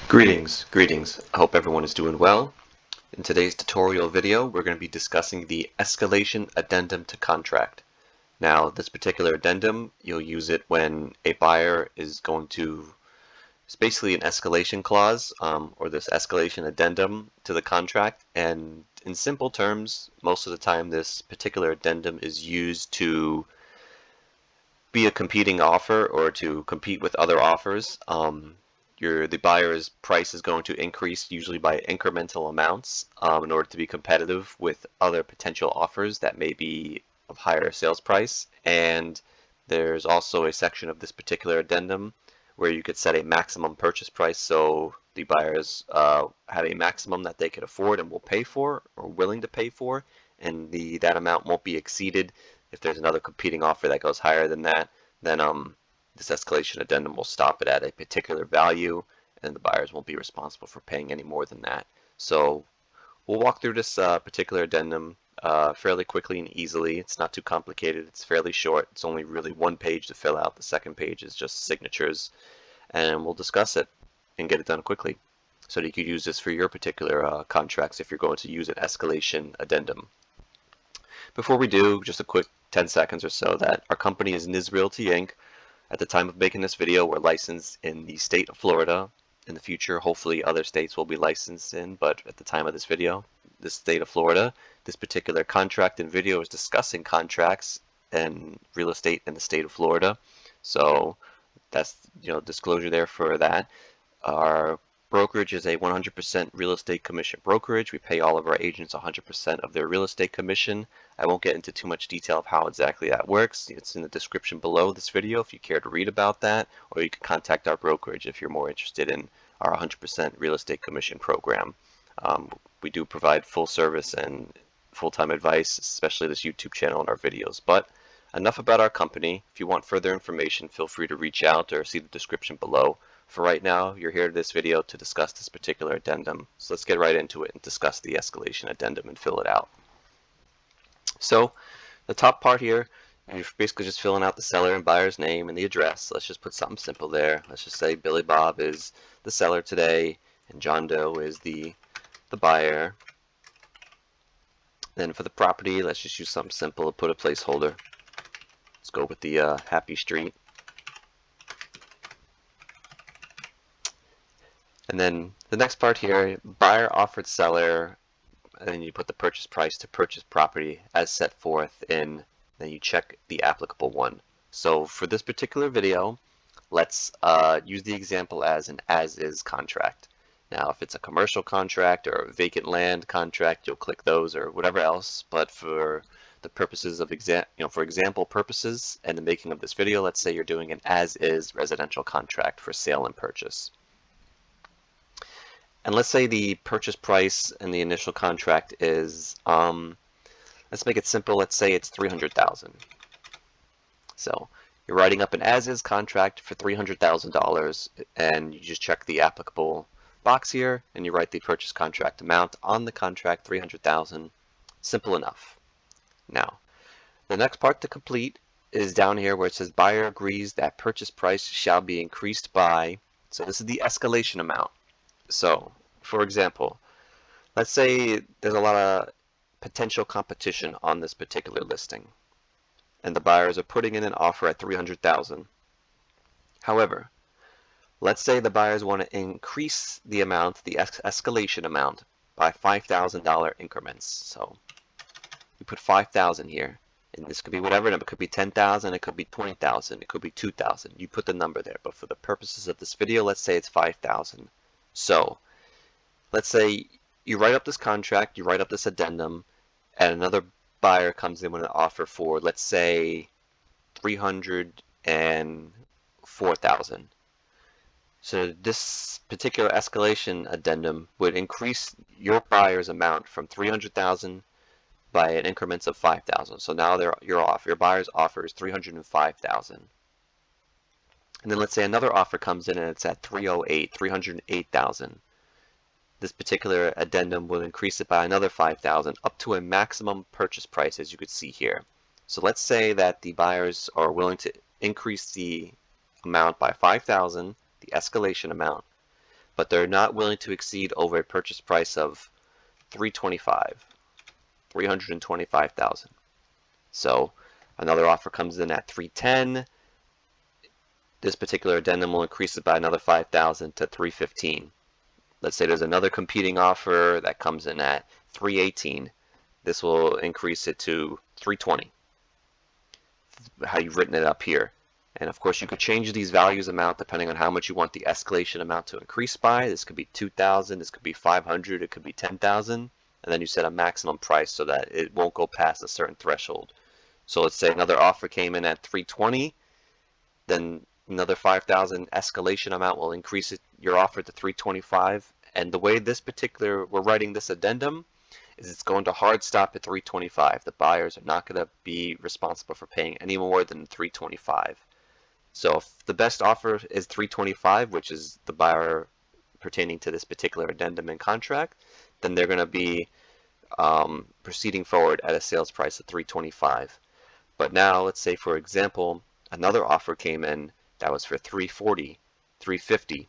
Greetings. I hope everyone is doing well. In today's tutorial video, we're going to be discussing the Escalation Addendum to contract. Now, this particular addendum, you'll use it when a buyer is going to, it's basically an escalation clause, or this escalation addendum to the contract. And in simple terms, most of the time this particular addendum is used to be a competing offer or to compete with other offers. The buyer's price is going to increase usually by incremental amounts in order to be competitive with other potential offers that may be of higher sales price. And there's also a section of this particular addendum where you could set a maximum purchase price, so the buyers have a maximum that they can afford and will pay for or willing to pay for, and that amount won't be exceeded. If there's another competing offer that goes higher than that, then this escalation addendum will stop it at a particular value, and the buyers won't be responsible for paying any more than that. So we'll walk through this particular addendum fairly quickly and easily. It's not too complicated. It's fairly short. It's only really one page to fill out. The second page is just signatures, and we'll discuss it and get it done quickly so that you could use this for your particular contracts if you're going to use an escalation addendum. Before we do, just a quick 10 seconds or so that our company is Nizz Realty Inc. At the time of making this video, we're licensed in the state of Florida. In the future, hopefully other states will be licensed in, but at the time of this video, the state of Florida. This particular contract and video is discussing contracts and real estate in the state of Florida. So that's, disclosure there for that. Our brokerage is a 100% real estate commission brokerage. We pay all of our agents 100% of their real estate commission. I won't get into too much detail of how exactly that works. It's in the description below this video if you care to read about that, or you can contact our brokerage if you're more interested in our 100% real estate commission program. We do provide full service and full-time advice, especially this YouTube channel and our videos. But enough about our company. If you want further information, feel free to reach out or see the description below. For right now, you're here to this video to discuss this particular addendum. So let's get right into it and discuss the escalation addendum and fill it out. So the top part here, you're basically just filling out the seller and buyer's name and the address. Let's just put something simple there. Let's just say Billy Bob is the seller today and John Doe is the buyer. Then for the property, let's just use something simple, put a placeholder. Let's go with the Happy Street. And then the next part here, buyer offered seller, and then you put the purchase price to purchase property as set forth in, then you check the applicable one. So for this particular video, let's use the example as an as-is contract. Now if it's a commercial contract or a vacant land contract, you'll click those or whatever else, but for the purposes of for example purposes and the making of this video, let's say you're doing an as-is residential contract for sale and purchase. And let's say the purchase price in the initial contract is, let's make it simple, let's say it's $300,000. So you're writing up an as-is contract for $300,000 and you just check the applicable box here and you write the purchase contract amount on the contract, $300,000. Simple enough. Now, the next part to complete is down here where it says buyer agrees that purchase price shall be increased by, so this is the escalation amount. So, for example, let's say there's a lot of potential competition on this particular listing, and the buyers are putting in an offer at $300,000. However, let's say the buyers want to increase the amount, the escalation amount, by $5,000 increments. So, we put 5,000 here, and this could be whatever number. It could be 10,000, it could be 20,000, it could be 2,000. You put the number there, but for the purposes of this video, let's say it's 5,000. So let's say you write up this contract, you write up this addendum, and another buyer comes in with an offer for, let's say, $304,000. So this particular escalation addendum would increase your buyer's amount from $300,000 by an increments of $5,000. So now your buyer's offer is $305,000. And then let's say another offer comes in and it's at $308,000. This particular addendum will increase it by another $5,000 up to a maximum purchase price, as you could see here. So let's say that the buyers are willing to increase the amount by $5,000, the escalation amount, but they're not willing to exceed over a purchase price of 325,000. So another offer comes in at 310. This particular addendum will increase it by another 5,000 to 315. Let's say there's another competing offer that comes in at 318. This will increase it to 320. How you've written it up here. And of course you could change these values amount depending on how much you want the escalation amount to increase by. This could be 2,000, this could be 500, it could be 10,000. And then you set a maximum price so that it won't go past a certain threshold. So let's say another offer came in at 320, then another 5,000 escalation amount will increase your offer to 325. And the way we're writing this addendum is it's going to hard stop at 325. The buyers are not going to be responsible for paying any more than 325. So if the best offer is 325, which is the buyer pertaining to this particular addendum and contract, then they're going to be proceeding forward at a sales price of 325. But now let's say, for example, another offer came in that was for 340, 350.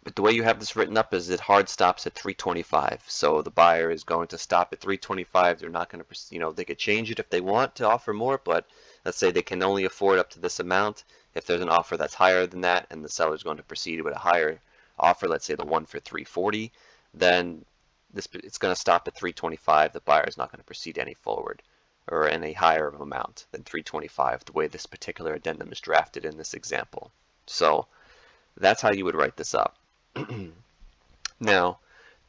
But the way you have this written up is it hard stops at 325. So the buyer is going to stop at 325. They're not going to, they could change it if they want to offer more, but let's say they can only afford up to this amount. If there's an offer that's higher than that and the seller is going to proceed with a higher offer, let's say the one for 340, then it's going to stop at 325. The buyer is not going to proceed any forward or any higher of amount than 325, the way this particular addendum is drafted in this example. So that's how you would write this up. Now,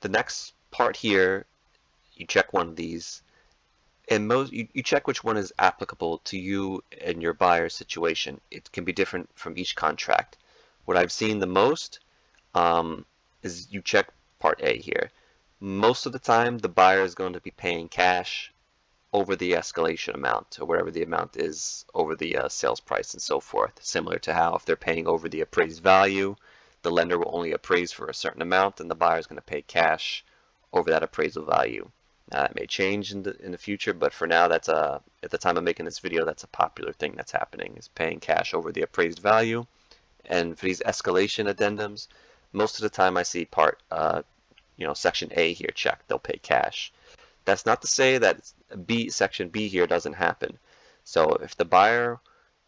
the next part here, you check one of these, and you check which one is applicable to you and your buyer's situation. It can be different from each contract. What I've seen the most is you check part A here. Most of the time, the buyer is going to be paying cash over the escalation amount, or whatever the amount is over the sales price and so forth. Similar to how if they're paying over the appraised value, the lender will only appraise for a certain amount and the buyer is going to pay cash over that appraisal value. Now that may change in the future, but for now, that's at the time of making this video, that's a popular thing that's happening, is paying cash over the appraised value. And for these escalation addendums, most of the time I see section A here checked, they'll pay cash. That's not to say that section B here doesn't happen. So if the buyer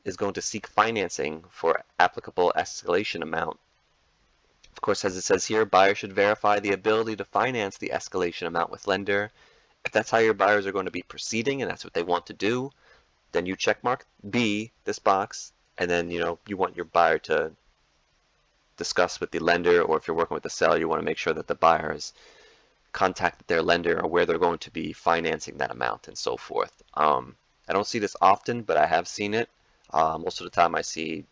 is going to seek financing for applicable escalation amount, of course, as it says here, buyer should verify the ability to finance the escalation amount with lender. If that's how your buyers are going to be proceeding and that's what they want to do, then you check mark B, this box, and then you want your buyer to discuss with the lender, or if you're working with the seller, you want to make sure that the buyer has contacted their lender or where they're going to be financing that amount and so forth. I don't see this often, but I have seen it. Most of the time I see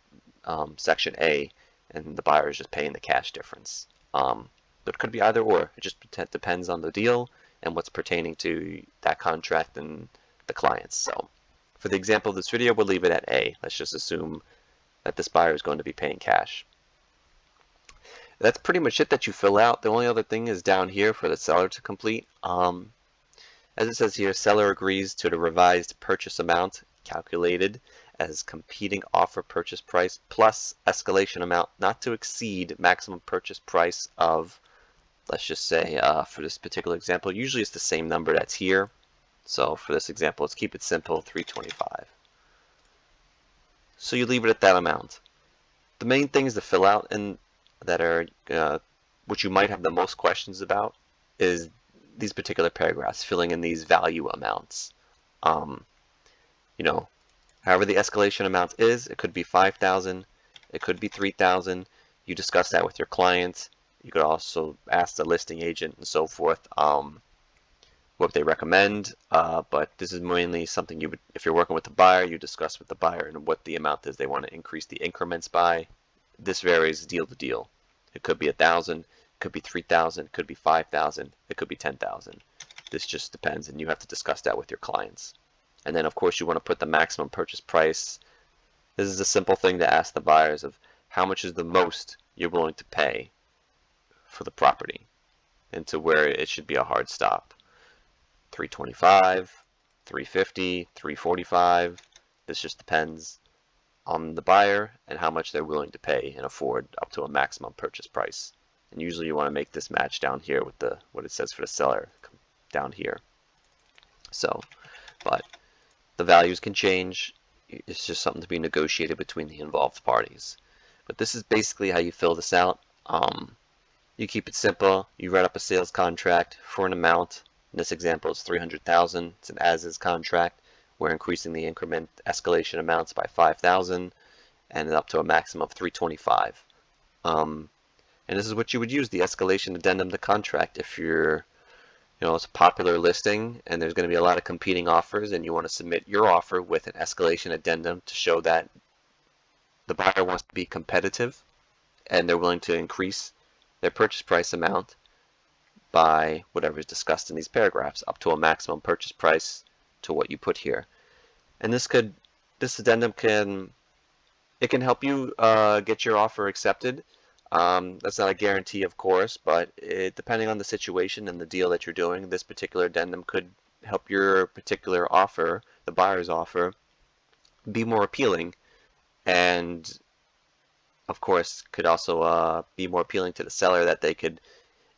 section A and the buyer is just paying the cash difference. But it could be either or. It just depends on the deal and what's pertaining to that contract and the clients. So for the example of this video, we'll leave it at A. Let's just assume that this buyer is going to be paying cash. That's pretty much it that you fill out. The only other thing is down here for the seller to complete. As it says here, seller agrees to the revised purchase amount calculated as competing offer purchase price plus escalation amount not to exceed maximum purchase price of, let's just say for this particular example, usually it's the same number that's here. So for this example, let's keep it simple, 325. So you leave it at that amount. The main things to fill out and that are which you might have the most questions about is these particular paragraphs, filling in these value amounts. However the escalation amount is, it could be 5,000, it could be 3,000. You discuss that with your client. You could also ask the listing agent and so forth what they recommend, but this is mainly something you would, if you're working with the buyer, you discuss with the buyer and what the amount is they want to increase the increments by. This varies deal to deal. It could be 1,000, it could be 3,000, it could be 5,000, it could be 10,000. This just depends, and you have to discuss that with your clients. And then, of course, you want to put the maximum purchase price. This is a simple thing to ask the buyers of how much is the most you're willing to pay for the property, and to where it should be a hard stop. 325, 350, 345. This just depends. on the buyer and how much they're willing to pay and afford up to a maximum purchase price. And usually you want to make this match down here with what it says for the seller down here. So, but the values can change. It's just something to be negotiated between the involved parties. But this is basically how you fill this out. You keep it simple. You write up a sales contract for an amount. In this example, it's $300,000. It's an as-is contract. We're increasing the increment escalation amounts by $5,000 and up to a maximum of $325,000. And this is what you would use the escalation addendum to contract if you're, it's a popular listing and there's going to be a lot of competing offers and you want to submit your offer with an escalation addendum to show that the buyer wants to be competitive and they're willing to increase their purchase price amount by whatever is discussed in these paragraphs up to a maximum purchase price to what you put here. And this addendum can help you get your offer accepted. That's not a guarantee, of course, but depending on the situation and the deal that you're doing, this particular addendum could help your particular offer, the buyer's offer, be more appealing, and of course could also be more appealing to the seller, that they could,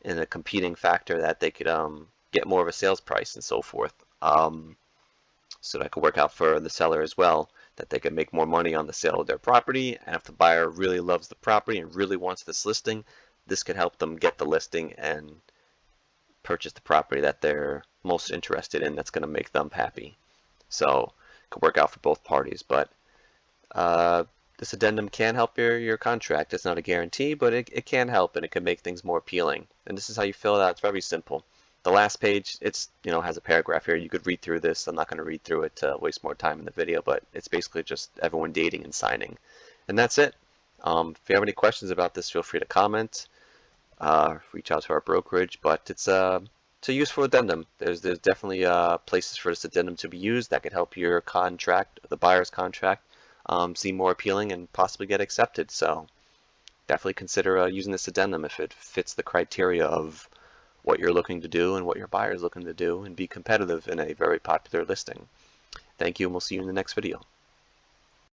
in a competing factor, that they could get more of a sales price and so forth. So that could work out for the seller as well, that they could make more money on the sale of their property. And if the buyer really loves the property and really wants this listing, this could help them get the listing and purchase the property that they're most interested in, that's going to make them happy. So it could work out for both parties. But this addendum can help your contract. It's not a guarantee, but it can help, and it can make things more appealing. And this is how you fill it out. It's very simple. The last page, it's has a paragraph here. You could read through this. I'm not going to read through it to waste more time in the video, but it's basically just everyone dating and signing. And that's it. If you have any questions about this, feel free to comment. Reach out to our brokerage, but it's a useful addendum. There's definitely places for this addendum to be used that could help your contract, the buyer's contract, seem more appealing and possibly get accepted. So definitely consider using this addendum if it fits the criteria of what you're looking to do and what your buyer is looking to do, and be competitive in a very popular listing. Thank you, and we'll see you in the next video.